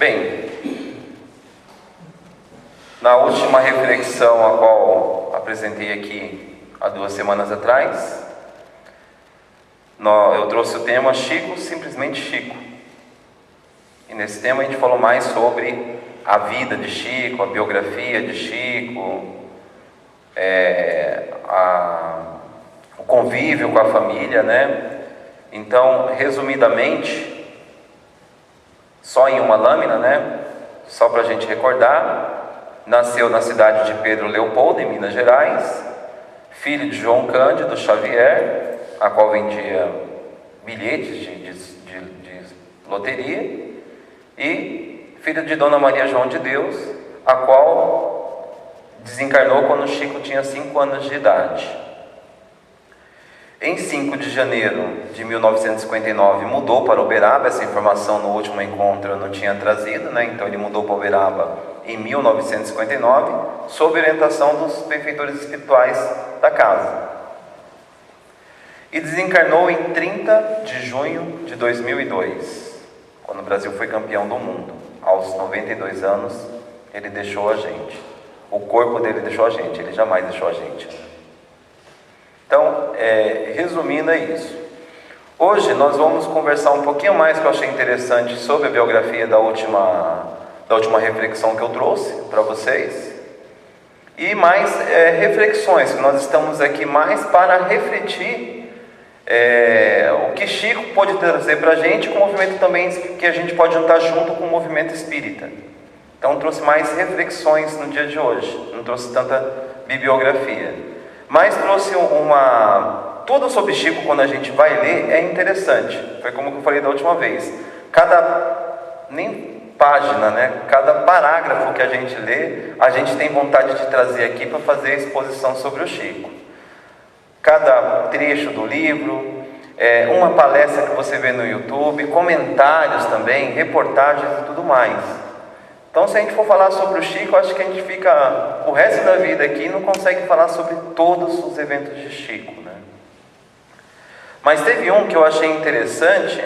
Bem, na última reflexão a qual apresentei aqui há 2 semanas atrás, eu trouxe o tema Chico, simplesmente Chico. E nesse tema a gente falou mais sobre a vida de Chico, a biografia de Chico, o convívio com a família, né? Então, resumidamente, só em uma lâmina, né? Só para a gente recordar, nasceu na cidade de Pedro Leopoldo, em Minas Gerais, filho de João Cândido Xavier, a qual vendia bilhetes de loteria, e filho de Dona Maria João de Deus, a qual desencarnou quando Chico tinha 5 anos de idade. Em 5 de janeiro de 1959 mudou para Uberaba. Essa informação no último encontro eu não tinha trazido, né? Então ele mudou para Uberaba em 1959, sob orientação dos benfeitores espirituais da casa. E desencarnou em 30 de junho de 2002, quando o Brasil foi campeão do mundo. Aos 92 anos ele deixou a gente. O corpo dele deixou a gente, ele jamais deixou a gente. Então, resumindo, é isso. Hoje nós vamos conversar um pouquinho mais, que eu achei interessante, sobre a biografia da última reflexão que eu trouxe para vocês. E mais reflexões, que nós estamos aqui mais para refletir o que Chico pode trazer para a gente, com o movimento também que a gente pode juntar junto com o movimento espírita. Então trouxe mais reflexões no dia de hoje, não trouxe tanta bibliografia. Mas trouxe tudo sobre Chico, quando a gente vai ler, é interessante. Foi como eu falei da última vez. Nem página, né? Cada parágrafo que a gente lê, a gente tem vontade de trazer aqui para fazer a exposição sobre o Chico. Cada trecho do livro, uma palestra que você vê no YouTube, comentários também, reportagens e tudo mais. Então, se a gente for falar sobre o Chico, acho que a gente fica o resto da vida aqui e não consegue falar sobre todos os eventos de Chico, né? Mas teve um que eu achei interessante,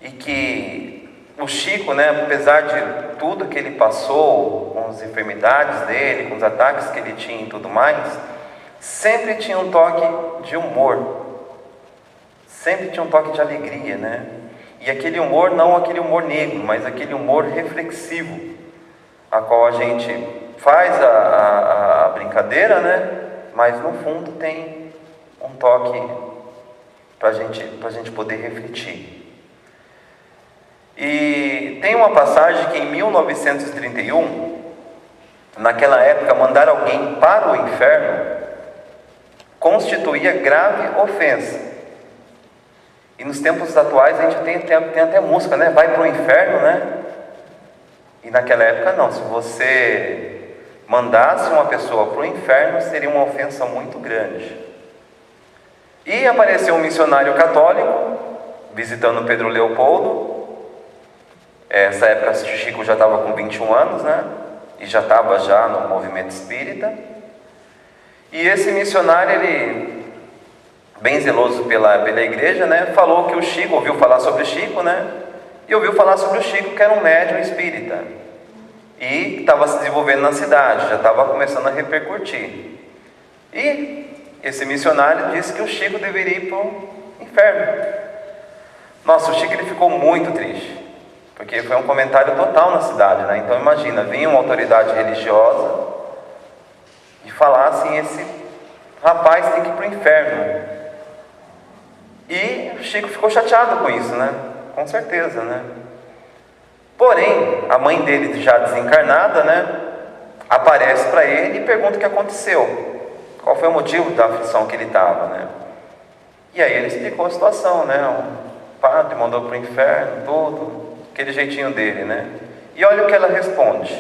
e que o Chico, né, apesar de tudo que ele passou, com as enfermidades dele, com os ataques que ele tinha e tudo mais, sempre tinha um toque de humor, sempre tinha um toque de alegria, né? E aquele humor, não aquele humor negro, mas aquele humor reflexivo, a qual a gente faz a brincadeira, né? Mas no fundo tem um toque para a gente poder refletir. E tem uma passagem que em 1931, naquela época, mandar alguém para o inferno constituía grave ofensa. E nos tempos atuais a gente tem até música, né? Vai para o inferno, né? E naquela época não. Se você mandasse uma pessoa para o inferno, seria uma ofensa muito grande. E apareceu um missionário católico visitando Pedro Leopoldo. Essa época Chico já estava com 21 anos, né? E já estava já no movimento espírita. E esse missionário, ele, bem zeloso pela igreja, né, falou que o Chico, ouviu falar sobre o Chico, né, e ouviu falar sobre o Chico, que era um médium espírita, e estava se desenvolvendo na cidade, já estava começando a repercutir. E esse missionário disse que o Chico deveria ir para o inferno. Nossa, o Chico, ele ficou muito triste, porque foi um comentário total na cidade, né? Então imagina, vinha uma autoridade religiosa e falasse assim, esse rapaz tem que ir para o inferno. E o Chico ficou chateado com isso, né? Com certeza, né? Porém, a mãe dele, já desencarnada, né, aparece para ele e pergunta o que aconteceu. Qual foi o motivo da aflição que ele estava, né? E aí ele explicou a situação, né? O padre mandou para o inferno, tudo, aquele jeitinho dele, né? E olha o que ela responde.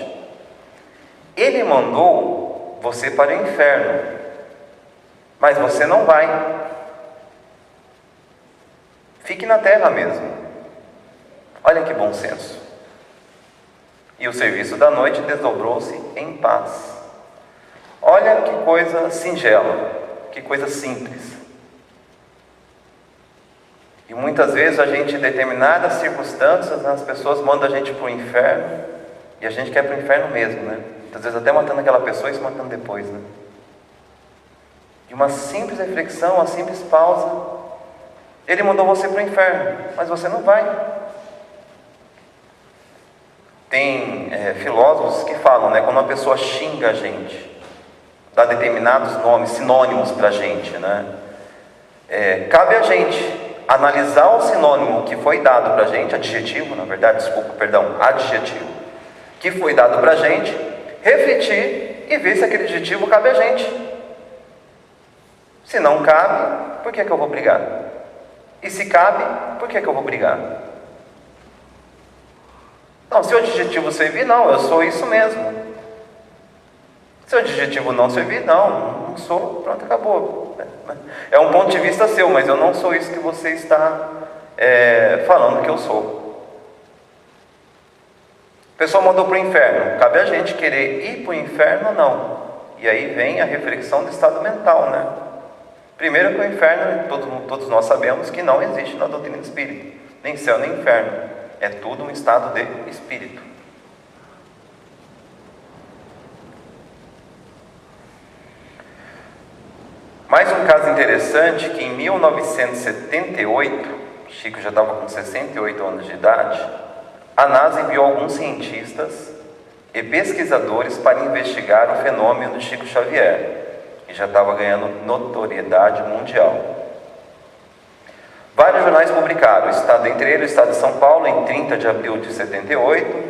Ele mandou você para o inferno, mas você não vai. Fique na terra mesmo. Olha que bom senso. E o serviço da noite desdobrou-se em paz. Olha que coisa singela, que coisa simples. E muitas vezes a gente, em determinadas circunstâncias, as pessoas mandam a gente para o inferno, e a gente quer para o inferno mesmo, né? Muitas vezes até matando aquela pessoa e se matando depois, né? E uma simples reflexão, uma simples pausa, ele mandou você para o inferno, mas você não vai. Tem filósofos que falam, né, quando uma pessoa xinga a gente, dá determinados nomes, sinônimos para a gente, né? Cabe a gente analisar o sinônimo que foi dado para a gente, adjetivo, na verdade, adjetivo, que foi dado para a gente, refletir e ver se aquele adjetivo cabe a gente. Se não cabe, por que eu vou brigar? E se cabe, por que eu vou brigar? Não, se o adjetivo servir, não, eu sou isso mesmo. Se o adjetivo não servir, não sou, pronto, acabou. É um ponto de vista seu, mas eu não sou isso que você está falando que eu sou. A pessoa mandou para o inferno, cabe a gente querer ir para o inferno ou não. E aí vem a reflexão do estado mental, né? Primeiro que o inferno, todos nós sabemos que não existe na doutrina espírita, nem céu nem inferno, é tudo um estado de espírito. Mais um caso interessante, que em 1978, Chico já estava com 68 anos de idade, a NASA enviou alguns cientistas e pesquisadores para investigar o fenômeno de Chico Xavier, que já estava ganhando notoriedade mundial. Vários jornais publicaram, entre eles o Estado de São Paulo, em 30 de abril de 78,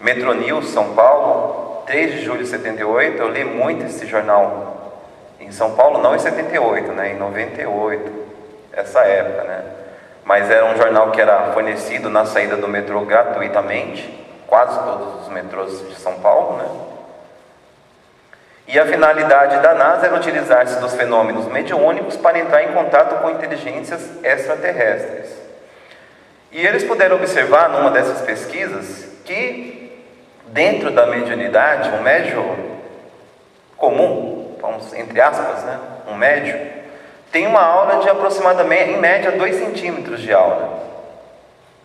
Metronews, São Paulo, 3 de julho de 78, eu li muito esse jornal em São Paulo, não em 78, né, em 98, essa época, né, mas era um jornal que era fornecido na saída do metrô gratuitamente, quase todos os metrôs de São Paulo, né. E a finalidade da NASA era utilizar-se dos fenômenos mediúnicos para entrar em contato com inteligências extraterrestres. E eles puderam observar, numa dessas pesquisas, que dentro da mediunidade, um médium comum, vamos, entre aspas, né, um médium, tem uma aura de aproximadamente, em média, 2 centímetros de aura.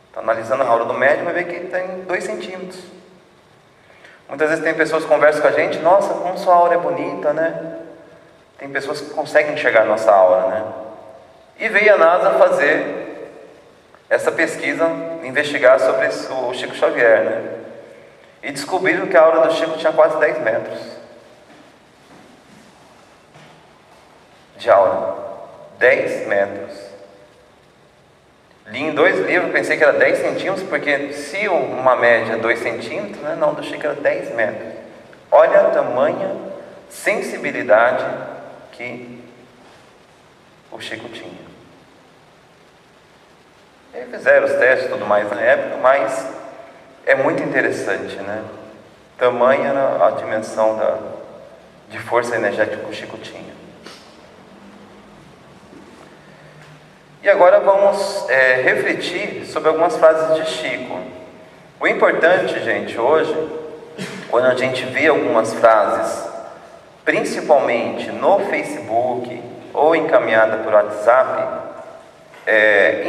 Então, analisando a aura do médium, vai ver que tem 2 centímetros. Muitas vezes tem pessoas que conversam com a gente, nossa, como sua aura é bonita, né? Tem pessoas que conseguem enxergar a nossa aura, né? E veio a NASA fazer essa pesquisa, investigar sobre o Chico Xavier, né? E descobriram que a aura do Chico tinha quase 10 metros de aura. 10 metros. Li em 2 livros, pensei que era 10 centímetros, porque se uma média é 2 centímetros, né? Não, do Chico era 10 metros. Olha a tamanha sensibilidade que o Chico tinha. Eles fizeram os testes e tudo mais na época, mas é muito interessante, né? Tamanha era a dimensão de força energética que o Chico tinha. E agora vamos refletir sobre algumas frases de Chico. O importante, gente, hoje, quando a gente vê algumas frases, principalmente no Facebook ou encaminhada por WhatsApp,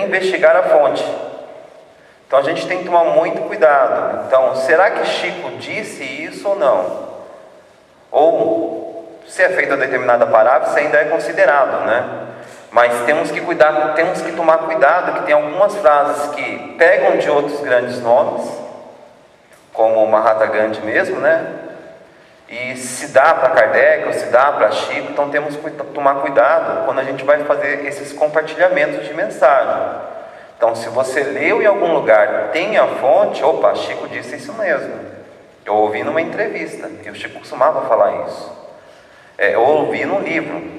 investigar a fonte. Então a gente tem que tomar muito cuidado. Então, será que Chico disse isso ou não? Ou se é feita determinada parábola, isso ainda é considerado, né? Mas temos que tomar cuidado, que tem algumas frases que pegam de outros grandes nomes, como o Mahatma Gandhi mesmo, né? E se dá para Kardec ou se dá para Chico, então temos que tomar cuidado quando a gente vai fazer esses compartilhamentos de mensagem. Então, se você leu em algum lugar, tem a fonte, opa, Chico disse isso mesmo. Eu ouvi numa entrevista, e o Chico costumava falar isso. Eu ouvi num livro,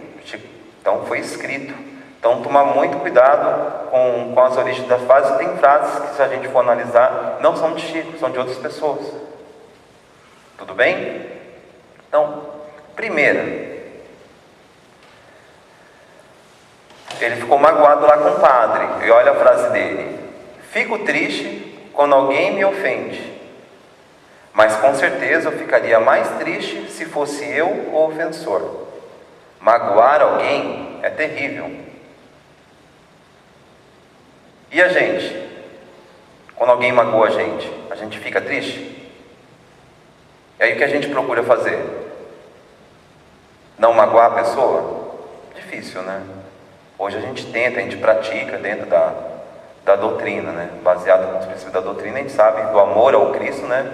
então foi escrito. Então tomar muito cuidado com as origens das frases. Tem frases que, se a gente for analisar, não são de Chico, são de outras pessoas. Tudo bem? Então, primeira, ele ficou magoado lá com o padre. E olha a frase dele: fico triste quando alguém me ofende, mas com certeza eu ficaria mais triste se fosse eu o ofensor. Magoar alguém é terrível. E a gente? Quando alguém magoa a gente fica triste? E aí o que a gente procura fazer? Não magoar a pessoa? Difícil, né? Hoje a gente tenta, a gente pratica dentro da doutrina, né? Baseado nos princípios da doutrina, a gente sabe do amor ao Cristo, né?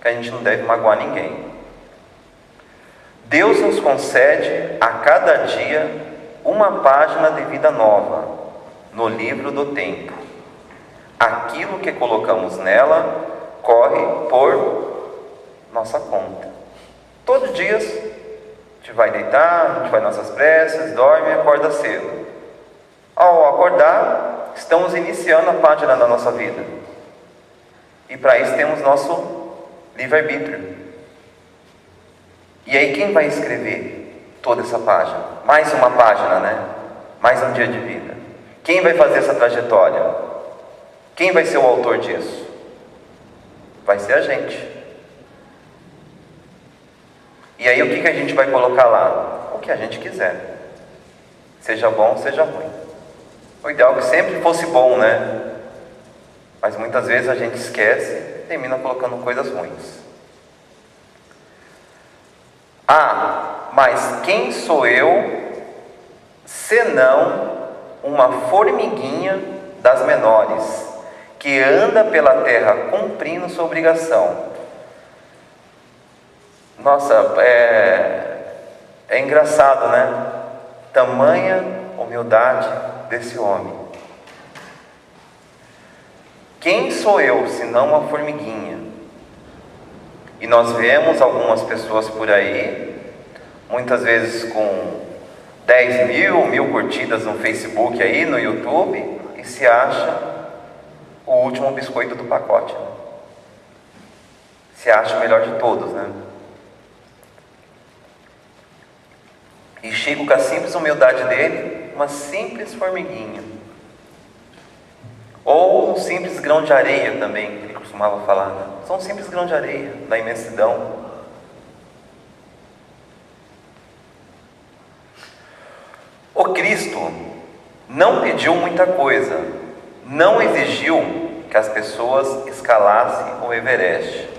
Que a gente não deve magoar ninguém. Deus nos concede a cada dia uma página de vida nova no livro do tempo. Aquilo que colocamos nela corre por nossa conta. Todos os dias a gente vai deitar, a gente faz nossas preces, dorme e acorda cedo. Ao acordar, estamos iniciando a página da nossa vida. E para isso temos nosso livre-arbítrio. E aí quem vai escrever toda essa página? Mais uma página, né? Mais um dia de vida. Quem vai fazer essa trajetória? Quem vai ser o autor disso? Vai ser a gente. E aí o que a gente vai colocar lá? O que a gente quiser. Seja bom, seja ruim. O ideal é que sempre fosse bom, né? Mas muitas vezes a gente esquece e termina colocando coisas ruins. Mas quem sou eu, senão uma formiguinha das menores, que anda pela terra cumprindo sua obrigação? Nossa, é engraçado, né? Tamanha humildade desse homem. Quem sou eu, senão uma formiguinha? E nós vemos algumas pessoas por aí, muitas vezes com 10 mil curtidas no Facebook aí, no YouTube, e se acha o último biscoito do pacote, né? Se acha o melhor de todos, né? E chega com a simples humildade dele, uma simples formiguinha. Ou um simples grão de areia também, que ele costumava falar, né? Só um simples grão de areia da imensidão. O Cristo não pediu muita coisa, não exigiu que as pessoas escalassem o Everest,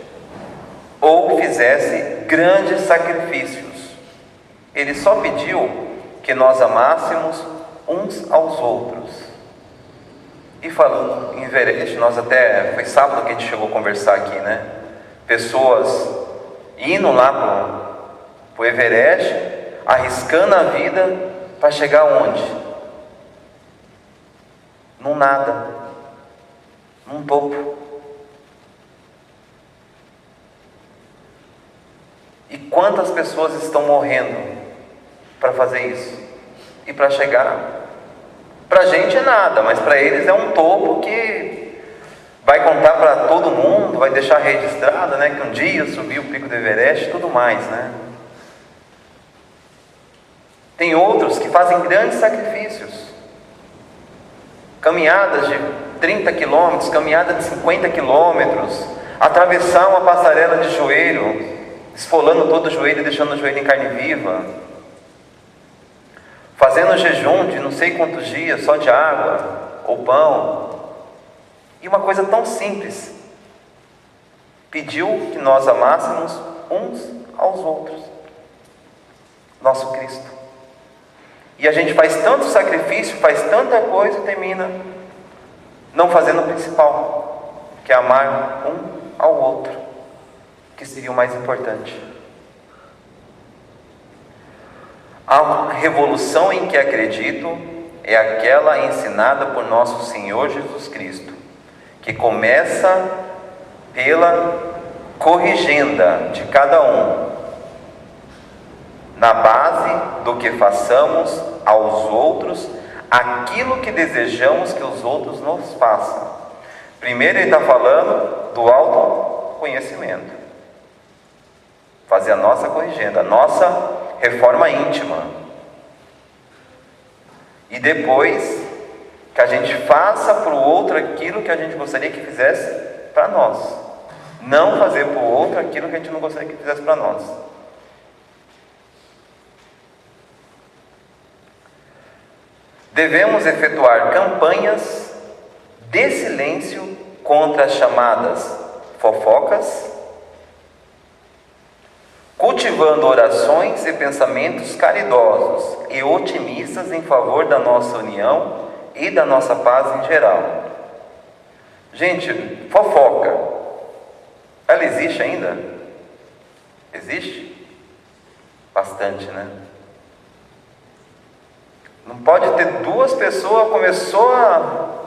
ou fizessem grandes sacrifícios. Ele só pediu que nós amássemos uns aos outros. E falando em Everest, foi sábado que a gente chegou a conversar aqui, né? Pessoas indo lá para o Everest, arriscando a vida para chegar onde? Num nada, num topo. E quantas pessoas estão morrendo para fazer isso? E para chegar? Para a gente é nada, mas para eles é um topo que vai contar para todo mundo, vai deixar registrado, né? Que um dia subiu o pico do Everest e tudo mais, né? Tem outros que fazem grandes sacrifícios. Caminhadas de 30 quilômetros, caminhada de 50 quilômetros, atravessar uma passarela de joelho, esfolando todo o joelho e deixando o joelho em carne viva, fazendo jejum de não sei quantos dias, só de água ou pão. E uma coisa tão simples, pediu que nós amássemos uns aos outros, nosso Cristo. E a gente faz tanto sacrifício, faz tanta coisa e termina não fazendo o principal, que é amar um ao outro, que seria o mais importante. A revolução em que acredito é aquela ensinada por nosso Senhor Jesus Cristo, que começa pela corrigenda de cada um, na base do que façamos aos outros aquilo que desejamos que os outros nos façam. Primeiro ele está falando do autoconhecimento, fazer a nossa corrigenda, a nossa reforma íntima, e depois que a gente faça para o outro aquilo que a gente gostaria que fizesse para nós, não fazer para o outro aquilo que a gente não gostaria que fizesse para nós. Devemos efetuar campanhas dê silêncio contra as chamadas fofocas, cultivando orações e pensamentos caridosos e otimistas em favor da nossa união e da nossa paz em geral. Gente, fofoca, ela existe ainda? Existe? Bastante, né? Não pode ter duas pessoas, começou a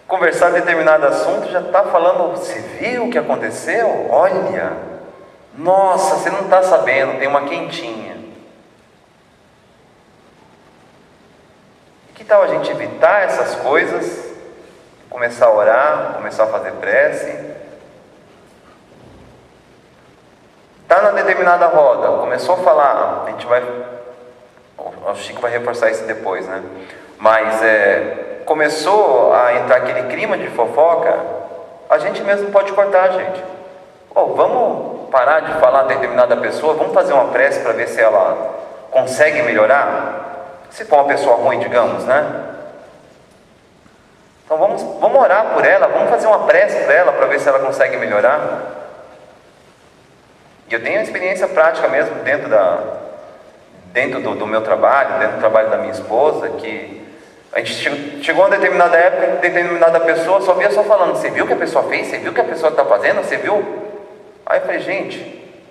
conversar determinado assunto, já está falando, você viu o que aconteceu? Olha, nossa, você não está sabendo, tem uma quentinha. Que tal a gente evitar essas coisas, começar a orar, começar a fazer prece? Está na determinada roda, começou a falar, a gente vai, o Chico vai reforçar isso depois, né? Mas começou a entrar aquele clima de fofoca, a gente mesmo pode cortar, gente. Vamos parar de falar a determinada pessoa, vamos fazer uma prece para ver se ela consegue melhorar? Se for uma pessoa ruim, digamos, né? Então vamos orar por ela, vamos fazer uma prece para ela para ver se ela consegue melhorar. E eu tenho experiência prática mesmo dentro do meu trabalho, dentro do trabalho da minha esposa, que a gente chegou a uma determinada época, determinada pessoa só via falando, você viu o que a pessoa fez? Você viu o que a pessoa está fazendo? Você viu? Aí eu falei, gente,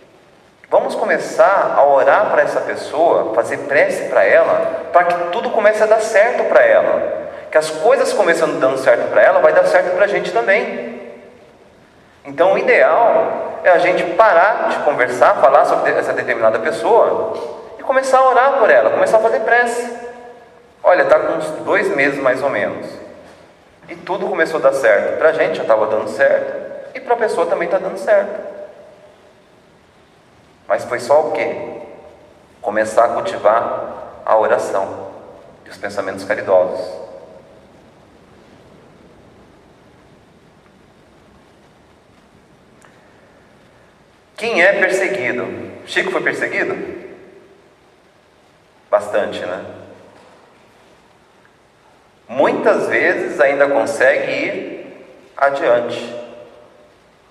vamos começar a orar para essa pessoa, fazer prece para ela, para que tudo comece a dar certo para ela. Que as coisas começando dando certo para ela, vai dar certo para a gente também. Então o ideal é a gente parar de conversar, falar sobre essa determinada pessoa e começar a orar por ela, começar a fazer prece. Olha, está com uns 2 meses mais ou menos, e tudo começou a dar certo. Para a gente já estava dando certo, e para a pessoa também está dando certo. Mas foi só o quê? Começar a cultivar a oração e os pensamentos caridosos. Quem é perseguido? Chico foi perseguido? Bastante, né? Muitas vezes ainda consegue ir adiante,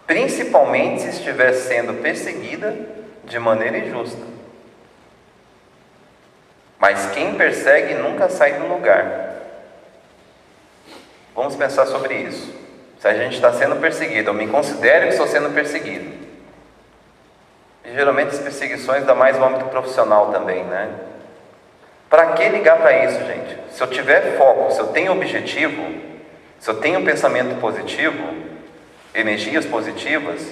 principalmente se estiver sendo perseguida de maneira injusta. Mas quem persegue nunca sai do lugar. Vamos pensar sobre isso. Se a gente está sendo perseguido, eu me considero que estou sendo perseguido. E geralmente as perseguições dão mais no âmbito profissional também, né? Para que ligar para isso, gente? Se eu tiver foco, se eu tenho objetivo, se eu tenho um pensamento positivo, energias positivas,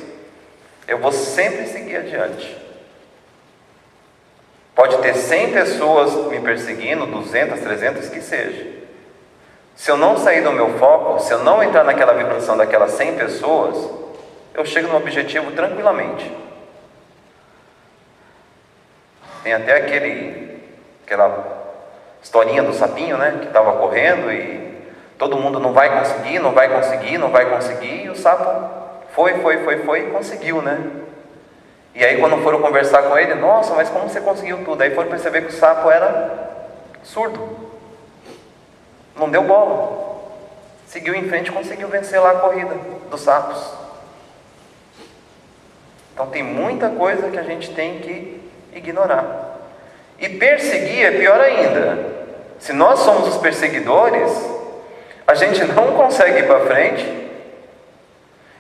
eu vou sempre seguir adiante. Pode ter 100 pessoas me perseguindo, 200, 300, que seja. Se eu não sair do meu foco, se eu não entrar naquela vibração daquelas 100 pessoas, eu chego no objetivo tranquilamente. Tem até aquela historinha do sapinho, né? Que estava correndo e todo mundo não vai conseguir, e o sapo foi e conseguiu, né? E aí quando foram conversar com ele, nossa, mas como você conseguiu tudo? Aí foram perceber que o sapo era surdo, não deu bola, seguiu em frente e conseguiu vencer lá a corrida dos sapos. Então tem muita coisa que a gente tem que ignorar. E perseguir é pior ainda. Se nós somos os perseguidores, a gente não consegue ir para frente.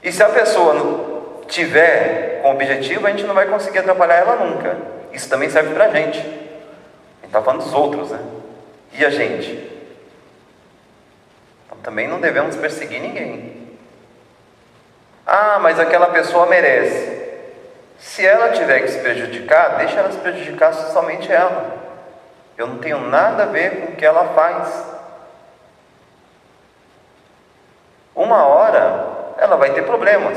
E se a pessoa tiver com objetivo, a gente não vai conseguir atrapalhar ela nunca. Isso também serve para a gente. A gente está falando dos outros, né? E a gente? Então, também não devemos perseguir ninguém. Ah, mas aquela pessoa merece. Se ela tiver que se prejudicar, deixa ela se prejudicar somente ela. Eu não tenho nada a ver com o que ela faz. Uma hora ela vai ter problemas.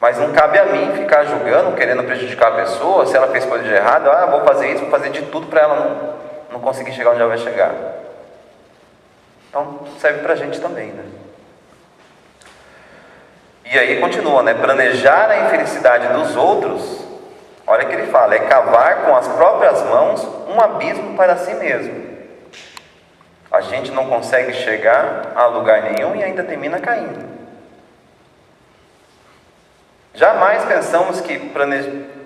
Mas não cabe a mim ficar julgando, querendo prejudicar a pessoa. Se ela fez coisa de errado, vou fazer isso, vou fazer de tudo para ela não conseguir chegar onde ela vai chegar. Então serve para a gente também, né? E aí continua, né? Planejar a infelicidade dos outros, olha o que ele fala, é cavar com as próprias mãos um abismo para si mesmo. a gente não consegue chegar a lugar nenhum e ainda termina caindo. Jamais pensamos que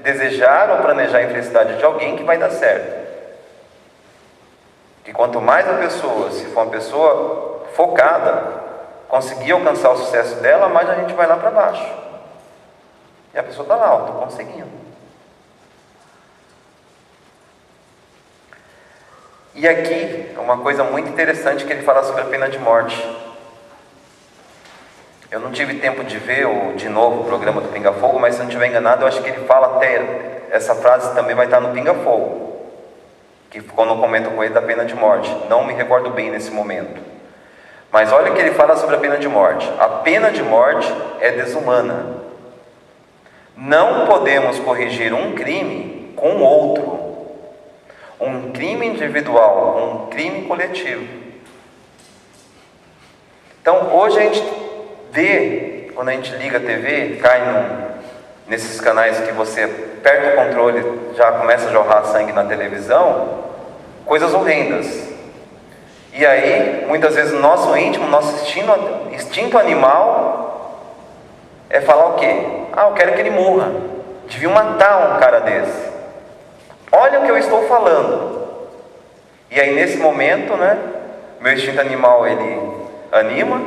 desejar ou planejar a infelicidade de alguém que vai dar certo. Que quanto mais a pessoa, se for uma pessoa focada, conseguir alcançar o sucesso dela, mais a gente vai lá para baixo. E a pessoa está lá, estou conseguindo. E aqui, uma coisa muito interessante que ele fala sobre a pena de morte. Eu não tive tempo de ver de novo o programa do Pinga Fogo, mas se não estiver enganado, eu acho que ele fala até, essa frase também vai estar no Pinga Fogo, que quando eu comento com ele da pena de morte. Não me recordo bem nesse momento. Mas olha o que ele fala sobre a pena de morte. A pena de morte é desumana. Não podemos corrigir um crime com outro. Um crime individual, um crime coletivo. Então, hoje a gente vê, quando a gente liga a TV, cai nesses canais que você aperta o controle, já começa a jorrar sangue na televisão, coisas horrendas. E aí, muitas vezes, o nosso íntimo, nosso instinto animal é falar o quê? Eu quero que ele morra. Devia matar um cara desse. Olha o que eu estou falando. E aí, nesse momento, meu instinto animal, ele anima,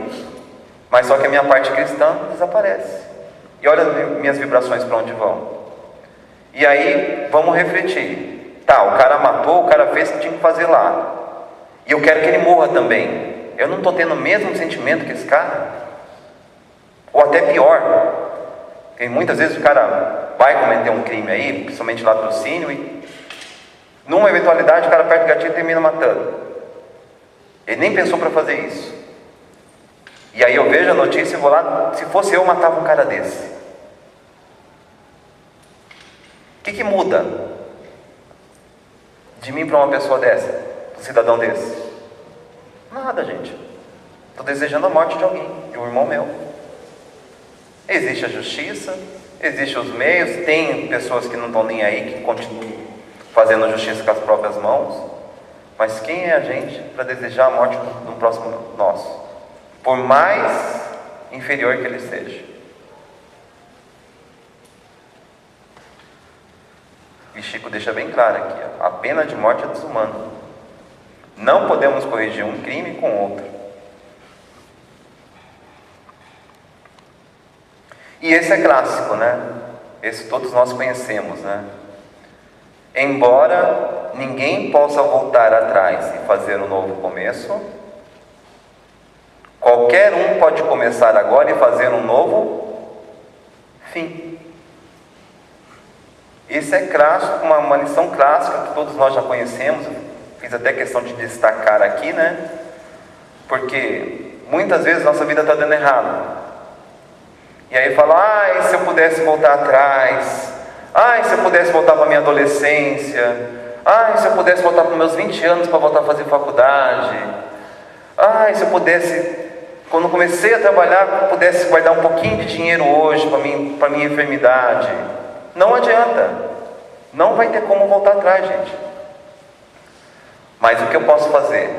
mas só que a minha parte cristã desaparece. E olha minhas vibrações para onde vão. E aí, vamos refletir. Tá, o cara matou, o cara fez o que tinha que fazer lá. E eu quero que ele morra também. Eu não estou tendo o mesmo sentimento que esse cara? Ou até pior. Porque muitas vezes o cara vai cometer um crime aí, principalmente latrocínio, e numa eventualidade o cara aperta o gatilho e termina matando. Ele nem pensou para fazer isso. E aí eu vejo a notícia e vou lá, se fosse eu matava um cara desse. O que muda de mim para uma pessoa dessa? Um cidadão desse? Nada, gente. Estou desejando a morte de alguém, de um irmão meu. Existe a justiça, existem os meios, tem pessoas que não estão nem aí, que continuam fazendo a justiça com as próprias mãos. Mas quem é a gente para desejar a morte do próximo nosso? Por mais inferior que ele seja. E Chico deixa bem claro aqui, a pena de morte é desumana. Não podemos corrigir um crime com outro. E esse é clássico, Esse todos nós conhecemos, Embora ninguém possa voltar atrás e fazer um novo começo, qualquer um pode começar agora e fazer um novo fim. Isso é clássico, uma lição clássica que todos nós já conhecemos. Fiz até questão de destacar aqui, Porque muitas vezes nossa vida está dando errado. E aí fala, se eu pudesse voltar atrás, se eu pudesse voltar para a minha adolescência, se eu pudesse voltar para os meus 20 anos para voltar a fazer faculdade, se eu pudesse, quando comecei a trabalhar, pudesse guardar um pouquinho de dinheiro hoje para minha enfermidade. Não adianta, não vai ter como voltar atrás, gente. Mas o que eu posso fazer?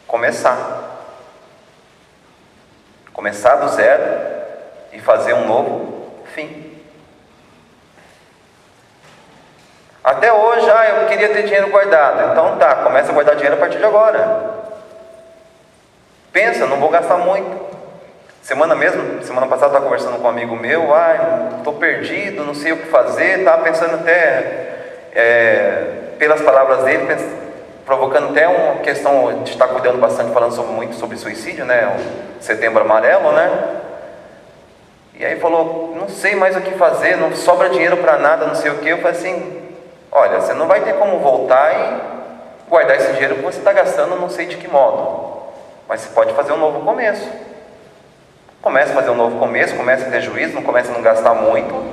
Começar do zero e fazer um novo fim. Até hoje, eu queria ter dinheiro guardado. Então tá, começa a guardar dinheiro a partir de agora. Pensa, não vou gastar muito. Semana passada eu estava conversando com um amigo meu, estou perdido, não sei o que fazer, estava pensando até, pelas palavras dele, provocando até uma questão, a gente está cuidando bastante, falando muito sobre suicídio, o Setembro Amarelo, E aí falou, não sei mais o que fazer, não sobra dinheiro para nada, não sei o que. Eu falei assim, olha, você não vai ter como voltar e guardar esse dinheiro que você está gastando, não sei de que modo, mas você pode fazer um novo começo. Comece a fazer um novo começo, comece a ter juízo, não comece a não gastar muito,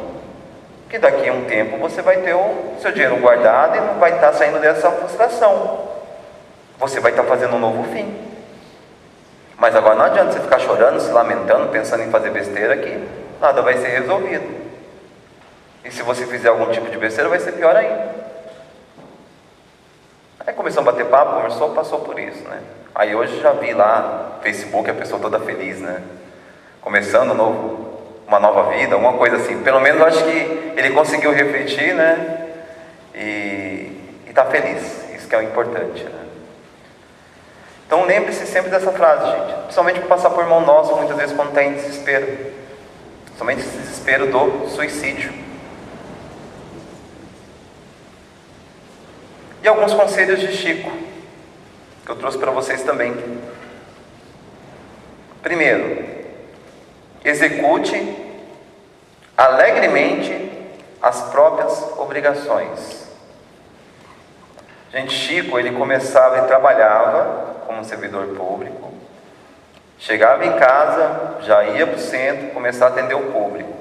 que daqui a um tempo você vai ter o seu dinheiro guardado e não vai estar saindo dessa frustração. Você vai estar fazendo um novo fim. Mas agora não adianta você ficar chorando, se lamentando, pensando em fazer besteira, que nada vai ser resolvido. E se você fizer algum tipo de besteira, vai ser pior ainda. Aí começou a bater papo, conversou, passou por isso, né? Aí hoje já vi lá no Facebook a pessoa toda feliz, né? Começando uma nova vida, alguma coisa assim. Pelo menos eu acho que ele conseguiu refletir, né? E está feliz. Isso que é o importante, né? Então lembre-se sempre dessa frase, gente. Principalmente para passar por mão nossa, muitas vezes quando está em desespero. Somente esse desespero do suicídio. E alguns conselhos de Chico, que eu trouxe para vocês também. Primeiro, execute alegremente as próprias obrigações. Gente, Chico, ele começava e trabalhava como servidor público, chegava em casa, já ia para o centro, começar a atender o público.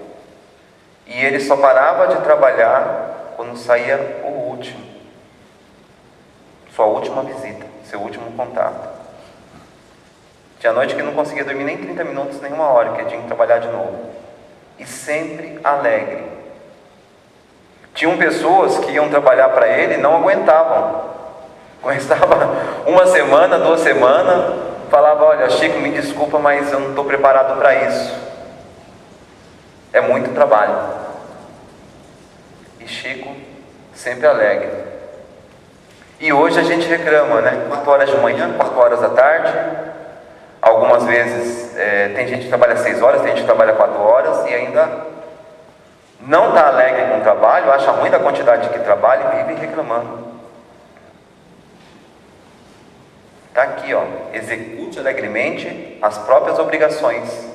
E ele só parava de trabalhar quando saía o último. Sua última visita, seu último contato. Tinha noite que não conseguia dormir nem 30 minutos, nem uma hora, que tinha que trabalhar de novo. E sempre alegre. Tinham pessoas que iam trabalhar para ele e não aguentavam. Começava uma semana, 2 semanas, falava: olha, Chico, me desculpa, mas eu não estou preparado para isso. É muito trabalho. E Chico sempre alegre. E hoje a gente reclama, né? 4 horas de manhã, 4 horas da tarde. Algumas vezes tem gente que trabalha 6 horas, tem gente que trabalha 4 horas e ainda não está alegre com o trabalho, acha ruim da quantidade que trabalha e vive reclamando. Está aqui, ó. Execute alegremente as próprias obrigações.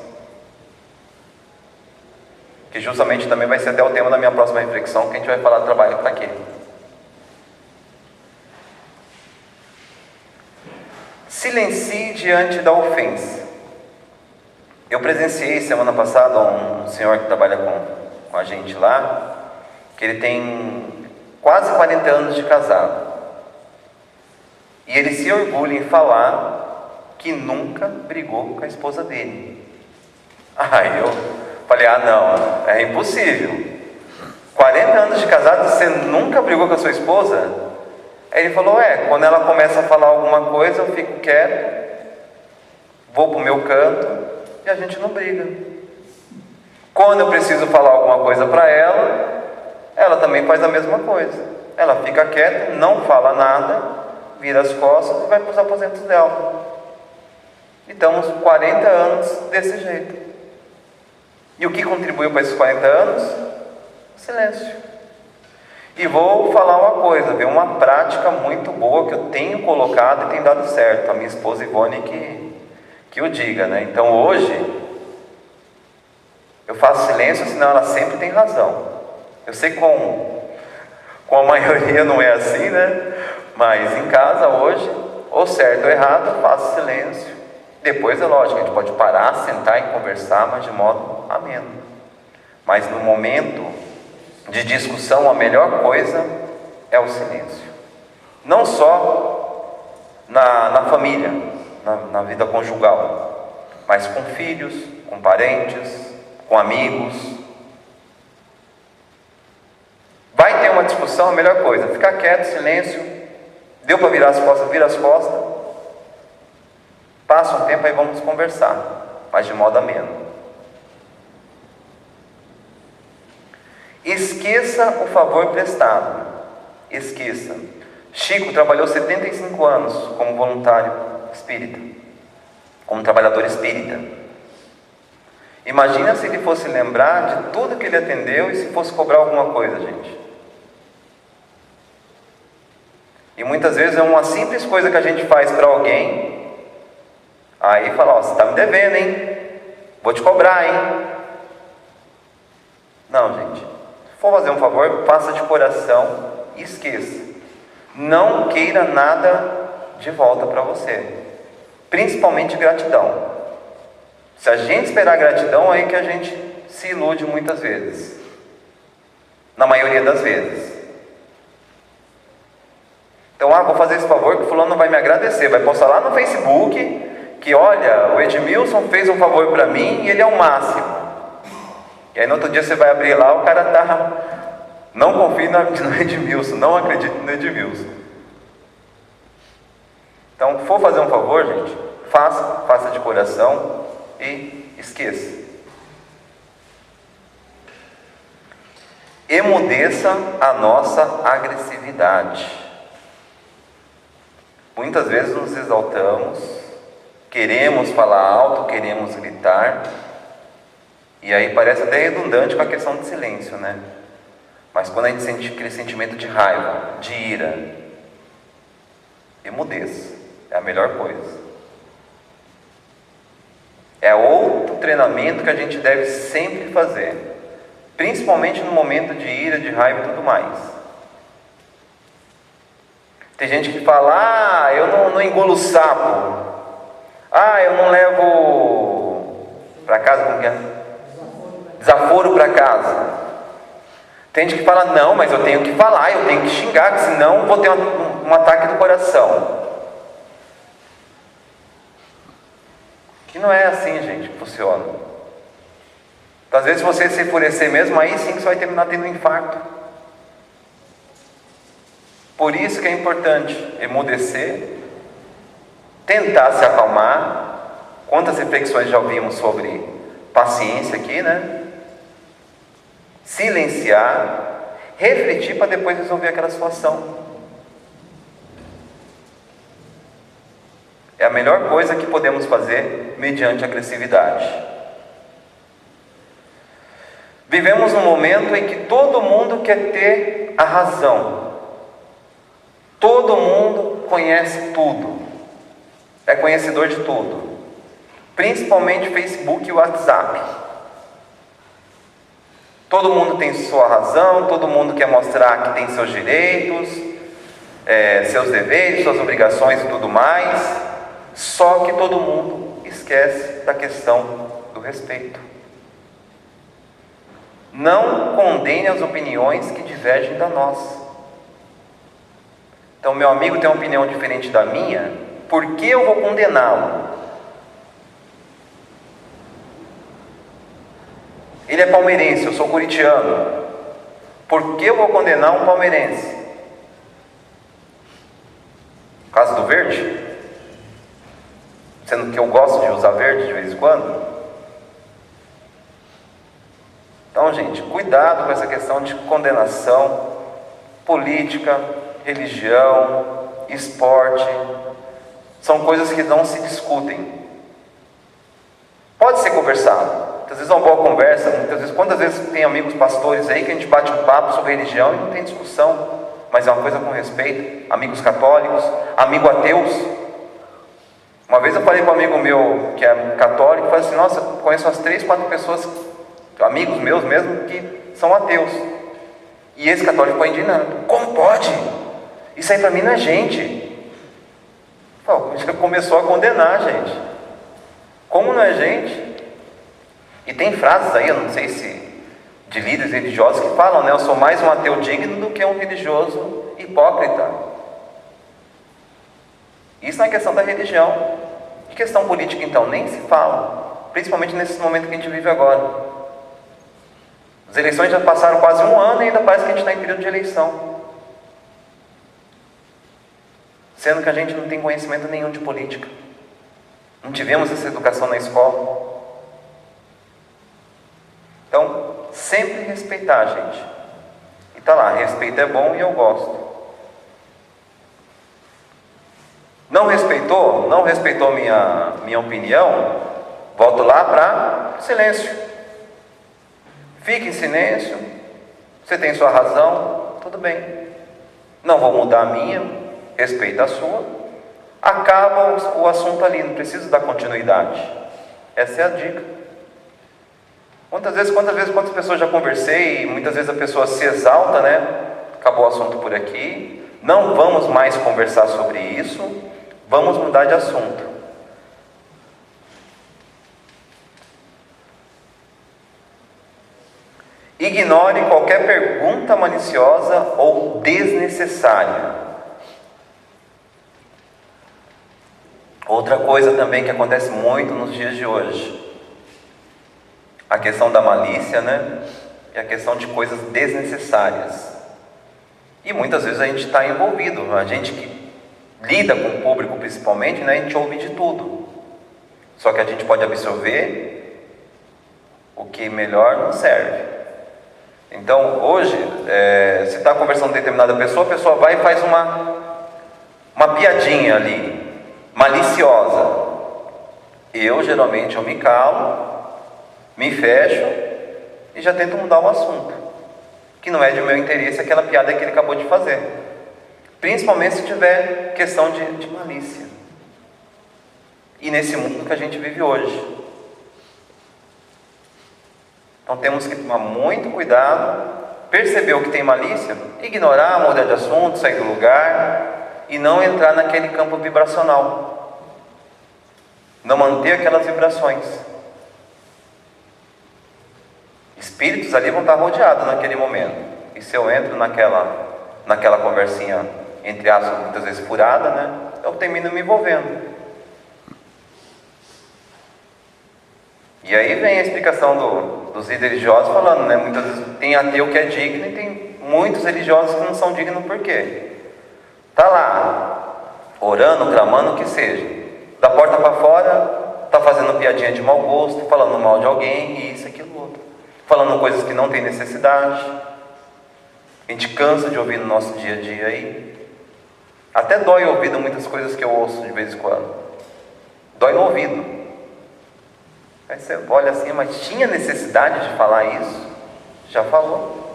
Que justamente também vai ser até o tema da minha próxima reflexão, que a gente vai falar do trabalho que está aqui. Silencie diante da ofensa. Eu presenciei semana passada um senhor que trabalha com a gente lá, que ele tem quase 40 anos de casado. E ele se orgulha em falar que nunca brigou com a esposa dele. Aí eu falei: ah, não, é impossível. 40 anos de casado, você nunca brigou com a sua esposa? Aí ele falou: quando ela começa a falar alguma coisa, eu fico quieto, vou para o meu canto e a gente não briga. Quando eu preciso falar alguma coisa para ela, ela também faz a mesma coisa. Ela fica quieta, não fala nada, vira as costas e vai para os aposentos dela. E estamos 40 anos desse jeito. E o que contribuiu para esses 40 anos? Silêncio. E vou falar uma coisa, viu? Uma prática muito boa que eu tenho colocado e tem dado certo. A minha esposa Ivone que o diga, né? Então hoje eu faço silêncio, senão ela sempre tem razão. Eu sei que com a maioria não é assim, né? Mas em casa hoje, ou certo ou errado, eu faço silêncio. Depois é lógico, a gente pode parar, sentar e conversar, mas de modo ameno. Mas no momento de discussão, a melhor coisa é o silêncio. Não só na família, na vida conjugal, mas com filhos, com parentes, com amigos. Vai ter uma discussão, a melhor coisa, ficar quieto, silêncio. Deu para virar as costas, vira as costas. Passa um tempo, aí vamos conversar, mas de modo ameno. Esqueça o favor prestado. Esqueça. Chico trabalhou 75 anos como voluntário espírita, como trabalhador espírita. Imagina se ele fosse lembrar de tudo que ele atendeu e se fosse cobrar alguma coisa, gente. E muitas vezes é uma simples coisa que a gente faz para alguém, aí fala: ó, você está me devendo, hein? Vou te cobrar, hein? Não, gente. Se for fazer um favor, faça de coração e esqueça. Não queira nada de volta para você. Principalmente gratidão. Se a gente esperar gratidão, é aí que a gente se ilude muitas vezes. Na maioria das vezes. Então, vou fazer esse favor que o fulano não vai me agradecer. Vai postar lá no Facebook que, olha, o Edmilson fez um favor para mim e ele é o máximo. E aí no outro dia você vai abrir lá, o cara tá... Não confie no Edmilson, não acredite no Edmilson. Então, for fazer um favor, gente, faça de coração e esqueça. Emudeça a nossa agressividade. Muitas vezes nos exaltamos, queremos falar alto, queremos gritar, e aí parece até redundante com a questão do silêncio, né? Mas quando a gente sente aquele sentimento de raiva, de ira, emudeça, é a melhor coisa. É outro treinamento que a gente deve sempre fazer, principalmente no momento de ira, de raiva e tudo mais. Tem gente que fala, eu não engulo sapo, eu não levo para casa, como que é? Desaforo para casa. Tem gente que fala, não, mas eu tenho que falar, eu tenho que xingar, senão eu vou ter um ataque do coração. E não é assim, gente, que funciona. Então, às vezes, se você se enfurecer mesmo, aí sim que você vai terminar tendo um infarto. Por isso que é importante emudecer, tentar se acalmar. Quantas reflexões já ouvimos sobre paciência aqui, né? Silenciar, refletir para depois resolver aquela situação. É a melhor coisa que podemos fazer mediante a agressividade. Vivemos num momento em que todo mundo quer ter a razão. Todo mundo conhece tudo. É conhecedor de tudo. Principalmente Facebook e WhatsApp. Todo mundo tem sua razão, todo mundo quer mostrar que tem seus direitos, seus deveres, suas obrigações e tudo mais. Só que todo mundo esquece da questão do respeito. Não condene as opiniões que divergem da nossa. Então, meu amigo tem uma opinião diferente da minha, por que eu vou condená-lo? Ele é palmeirense, eu sou corintiano. Por que eu vou condenar um palmeirense? Caso do verde? Sendo que eu gosto de usar verde de vez em quando. Então, gente, cuidado com essa questão de condenação política, religião, esporte. São coisas que não se discutem. Pode ser conversado. Muitas vezes é uma boa conversa. Quantas vezes tem amigos pastores aí que a gente bate um papo sobre religião e não tem discussão, mas é uma coisa com respeito. Amigos católicos, amigos ateus. Uma vez eu falei com um amigo meu que é católico, falei assim, nossa, conheço umas 3, 4 pessoas, amigos meus mesmo, que são ateus. E esse católico ficou indignado. Como pode? Isso aí para mim não é gente. Já começou a condenar, gente. Como não é gente? E tem frases aí, eu não sei se de líderes religiosos que falam, né? Eu sou mais um ateu digno do que um religioso hipócrita. Isso não é questão da religião. De questão política, então, nem se fala. Principalmente nesse momento que a gente vive agora. As eleições já passaram quase um ano e ainda parece que a gente está em período de eleição. Sendo que a gente não tem conhecimento nenhum de política. Não tivemos essa educação na escola. Então, sempre respeitar, gente. E tá lá, respeito é bom e eu gosto. Não respeitou minha opinião, volto lá para silêncio. Fique em silêncio. Você tem sua razão, tudo bem. Não vou mudar a minha, respeita a sua. Acaba o assunto ali, não preciso dar continuidade. Essa é a dica. Quantas pessoas já conversei, e muitas vezes a pessoa se exalta, né? Acabou o assunto por aqui, não vamos mais conversar sobre isso, vamos mudar de assunto. Ignore qualquer pergunta maliciosa ou desnecessária. Outra coisa também que acontece muito nos dias de hoje, a questão da malícia, né? E a questão de coisas desnecessárias. E muitas vezes a gente está envolvido, a gente que lida com o público principalmente, né, a gente ouve de tudo. Só que a gente pode absorver o que melhor não serve. Então, hoje, você está conversando com determinada pessoa, a pessoa vai e faz uma piadinha ali, maliciosa. Geralmente, eu me calo, me fecho e já tento mudar o assunto, que não é de meu interesse aquela piada que ele acabou de fazer, principalmente se tiver questão de malícia. E nesse mundo que a gente vive hoje. Então temos que tomar muito cuidado, perceber o que tem malícia, ignorar, mudar de assunto, sair do lugar e não entrar naquele campo vibracional, não manter aquelas vibrações. Espíritos ali vão estar rodeados naquele momento, e se eu entro naquela conversinha, entre aspas, muitas vezes furada, né, eu termino me envolvendo. E aí vem a explicação dos religiosos falando, né? Muitas vezes tem ateu que é digno e tem muitos religiosos que não são dignos. Por quê? Está lá, orando, clamando, o que seja, da porta para fora, está fazendo piadinha de mau gosto, falando mal de alguém, isso, aquilo, outro, falando coisas que não tem necessidade. A gente cansa de ouvir no nosso dia a dia aí. Até dói o ouvido muitas coisas que eu ouço de vez em quando. Dói no ouvido. Aí você olha assim, mas tinha necessidade de falar isso? Já falou.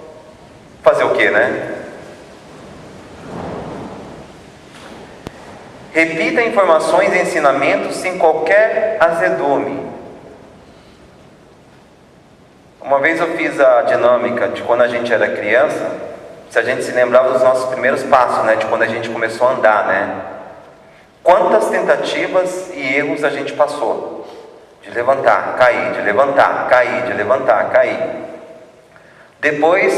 Fazer o quê, né? Repita informações e ensinamentos sem qualquer azedume. Uma vez eu fiz a dinâmica de quando a gente era criança, se a gente se lembrava dos nossos primeiros passos, né? De quando a gente começou a andar, né? Quantas tentativas e erros a gente passou? De levantar, cair, de levantar, cair, de levantar, cair. Depois,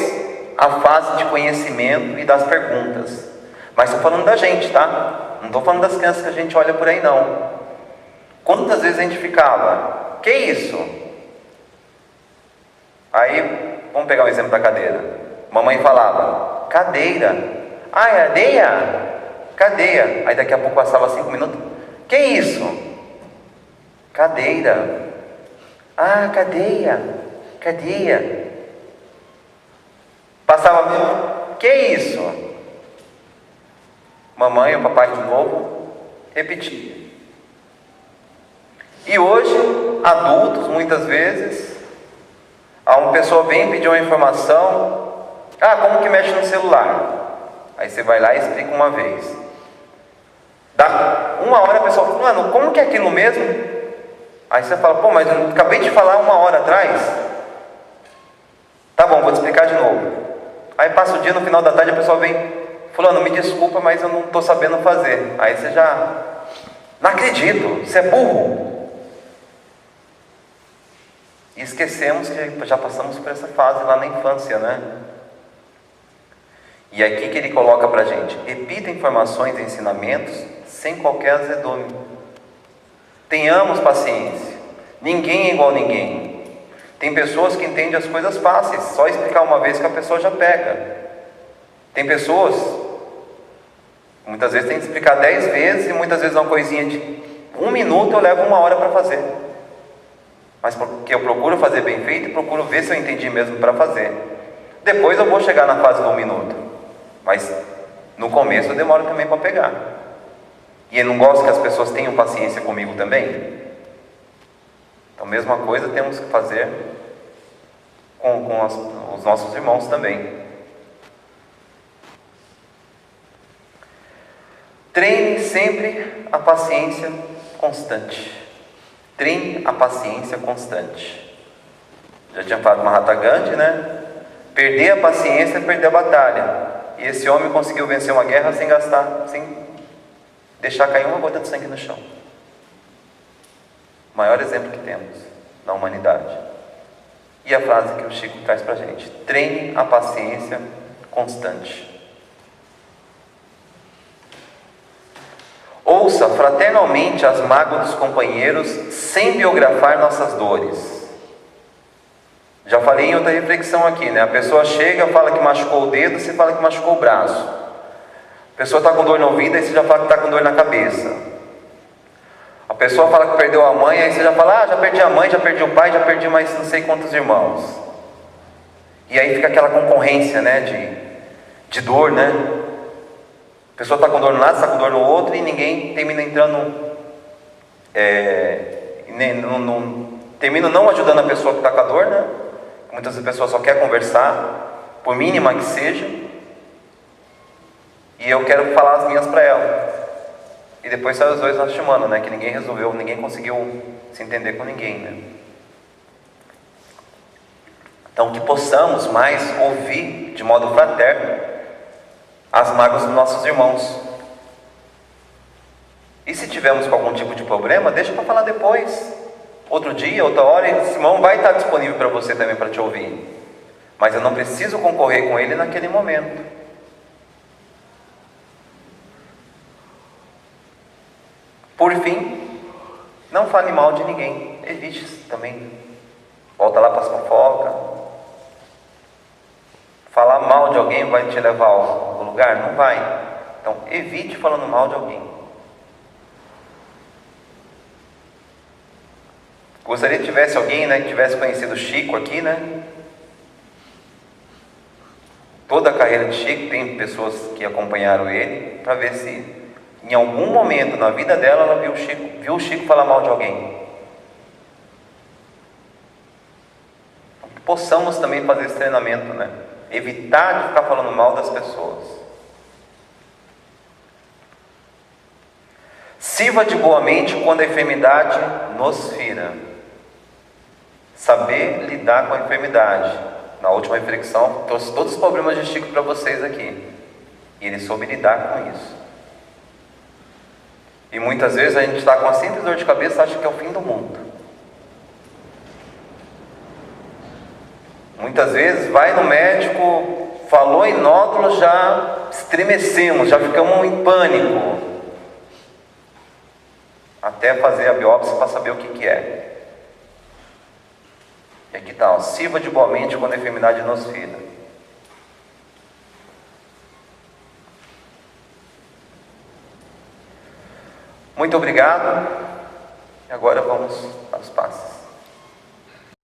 a fase de conhecimento e das perguntas. Mas estou falando da gente, tá? Não estou falando das crianças que a gente olha por aí, não. Quantas vezes a gente ficava, que isso? Aí, vamos pegar um exemplo da cadeira. Mamãe falava, cadeira. Ah, é areia? Cadeia. Aí daqui a pouco passava 5 minutos. Que isso? Cadeira. Ah, cadeia. Cadeia. Passava mesmo. Que isso? Mamãe ou papai de novo repetia. E hoje, adultos, muitas vezes, uma pessoa vem pedir uma informação. Ah, como que mexe no celular? Aí você vai lá e explica uma vez. Dá 1 hora a pessoa fala, mano, como que é aquilo mesmo? Aí você fala, pô, mas eu acabei de falar 1 hora atrás. Tá bom, vou te explicar de novo. Aí passa o dia, no final da tarde a pessoa vem, fulano, me desculpa, mas eu não estou sabendo fazer. Aí você já, não acredito, você é burro. E esquecemos que já passamos por essa fase lá na infância, né? E aqui que ele coloca pra gente, repita informações e ensinamentos sem qualquer azedume. Tenhamos paciência. Ninguém é igual a ninguém. Tem pessoas que entendem as coisas fáceis, só explicar uma vez que a pessoa já pega. Tem pessoas, muitas vezes tem que explicar 10 vezes, e muitas vezes uma coisinha de 1 minuto eu levo 1 hora para fazer. Mas porque eu procuro fazer bem feito e procuro ver se eu entendi mesmo para fazer. Depois eu vou chegar na fase do 1 minuto. Mas no começo eu demoro também para pegar. E eu não gosto que as pessoas tenham paciência comigo também. Então, mesma coisa temos que fazer com os nossos irmãos também. Treine sempre a paciência constante. Treine a paciência constante. Já tinha falado Mahatma Gandhi, né? Perder a paciência é perder a batalha. E esse homem conseguiu vencer uma guerra sem gastar, sem deixar cair uma gota de sangue no chão. O maior exemplo que temos na humanidade. E a frase que o Chico traz para a gente: treine a paciência constante. Ouça fraternalmente as mágoas dos companheiros sem biografar nossas dores. Já falei em outra reflexão aqui, né? A pessoa chega, fala que machucou o dedo, você fala que machucou o braço. A pessoa está com dor no ouvido, aí você já fala que está com dor na cabeça. A pessoa fala que perdeu a mãe, aí você já fala, já perdi a mãe, já perdi o pai, já perdi mais não sei quantos irmãos. E aí fica aquela concorrência, né, de dor, né? A pessoa está com dor no lado, está com dor no outro, e ninguém termina entrando, termina não ajudando a pessoa que está com a dor, né? Muitas pessoas só querem conversar, por mínima que seja, e eu quero falar as minhas para ela. E depois sai os dois lastimando, né? Que ninguém resolveu, ninguém conseguiu se entender com ninguém, né? Então, que possamos mais ouvir de modo fraterno as mágoas dos nossos irmãos. E se tivermos com algum tipo de problema, deixa para falar depois. Outro dia, outra hora, esse irmão vai estar disponível para você também para te ouvir. Mas eu não preciso concorrer com ele naquele momento. Por fim, não fale mal de ninguém. Evite também. Volta lá para as fofocas. Falar mal de alguém vai te levar a algum lugar? Não vai. Então, evite falando mal de alguém. Gostaria que tivesse alguém, né, que tivesse conhecido o Chico aqui, né? Toda a carreira de Chico, tem pessoas que acompanharam ele, para ver se em algum momento na vida dela ela viu o Chico falar mal de alguém. Possamos também fazer esse treinamento, né? Evitar de ficar falando mal das pessoas. Sirva de boa mente quando a enfermidade nos fira. Saber lidar com a enfermidade. Na última reflexão, trouxe todos os problemas de Chico para vocês aqui. E ele soube lidar com isso. E muitas vezes a gente está com uma simples dor de cabeça e acha que é o fim do mundo. Muitas vezes vai no médico, falou em nódulo, já estremecemos, já ficamos em pânico. Até fazer a biópsia para saber o que é. E aqui está, sirva de boa mente quando a enfermidade nos fira. Muito obrigado. E agora vamos para os passos.